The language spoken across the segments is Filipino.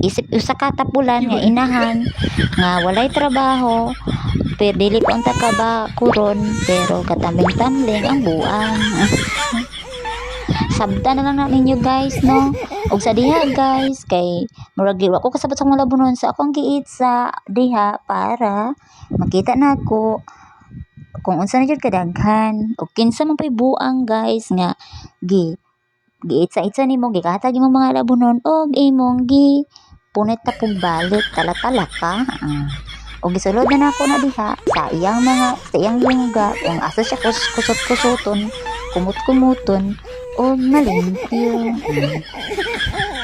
isip usa ka tapulan nga inahan nga walay trabaho pero dili pa unta ka ba kuron pero katambing-tambling ang buang. Sabta na lang na ninyo guys no. Og sa diha guys kay murag wa ko kasabot sa mga labunon sa akong giit sa diha para makita nako kung unsa na jud kadaghan og kinsa man pay buang guys nga giitsa-itsa nimo gikatag imong mga labunon og imong punit ta pug balik tala-tala ka. Og gisulod na nako na diha sa iyang lingga kung asa siya kusot-kusoton kumut-kumuton o malimpyo.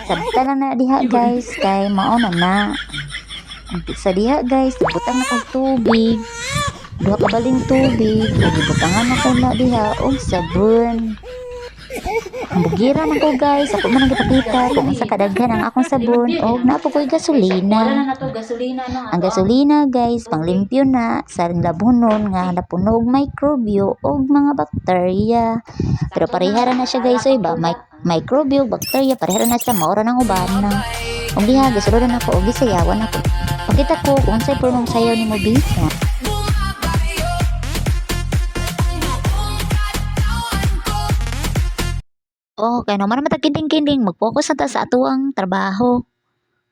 Sabta lang na diha guys kay mao na. Sa diha guys butang na kog tubig, duha ka baling tubig ug gibutangan ako na diha og sabon. Ang bugira man ko guys, ako man ang gipakita kung sa kadaghan ang akong sabon og napo ko'y gasolina. Ang gasolina guys, panglimpyo na sa labunon nga napunog microbio og mga bakterya. Pero parehara na siya guys, oy ba? Microbio, bakterya, parehara na siya, maura ng uban na. Og diha, gisuludan ako og gisayawan ako. Pakita ko kung unsay purong sayaw ni mo bisa. Oh, kaya naman matagkinding-kinding, mag-focus na ta sa atuang trabaho.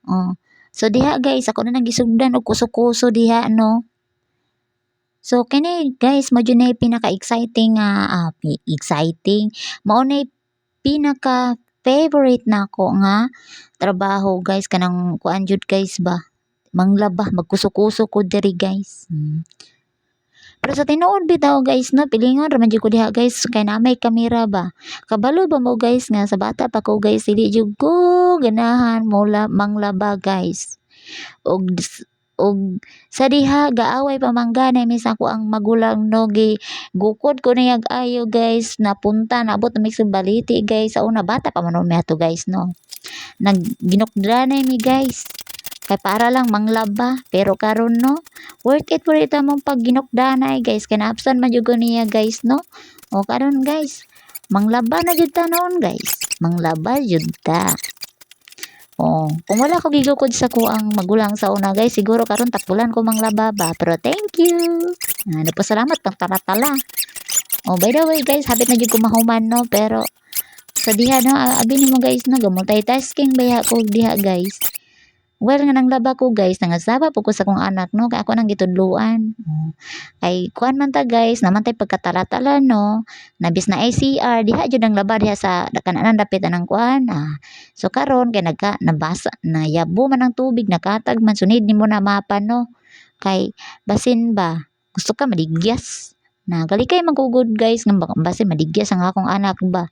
Oh. So diha guys, ako na nagisugdan og kuso-kuso diha no. So kini guys, mo na pinaka-exciting exciting. Mao na pinaka favorite nako nga trabaho guys kanang kuan jud guys ba. Manglaba, magkuso-kuso ko diri guys. Pero sa tinuod bitaw guys no, pilingon ra man jud ko diha guys kay na may kamera ba. Kabalo ba mo guys nga sa bata pa ko guys dili jud ko ganahan manglaba guys. Og sa diha gaaway pa mangganay minsan ko ang magulang no gukod ko na yag ayo guys napunta naabot na sa baliti guys sa una bata pa man mi ato guys no. Ginukdranay mi guys. Kay para lang manglaba pero karon no worth it among pag ginukdanay guys kay naapsan man jud ko niya guys no. O karon guys manglaba na jud ta noon guys, manglaba jud ta. Oh, kung wala ko gigukod sa ko ang magulang sa una guys siguro karon tapulan ko manglaba ba pero thank you. Nagpasalamat pang tala-tala. Oh by the way guys habit na jud ko mahuman no pero sa diha no abi nimo guys no multitasking baya ko diha guys. Well, nga nang laba ko guys, nangasaba po ko sa kong anak, no? Kaya ako nang gitudluan. Ay, kuhan man ta guys, naman tayo pagkatala-tala, no? Nabis na ICR, diha dyan ang laba diha sa kanan dapit ng kuhan. So, karon kay nabasa, nayabo man ang tubig, nakatag man, sunid ni mo na mapa, no? Kay, basin ba? Gusto ka madigyas? Gali kay magugod guys, nga basin madigyas ang akong anak ba?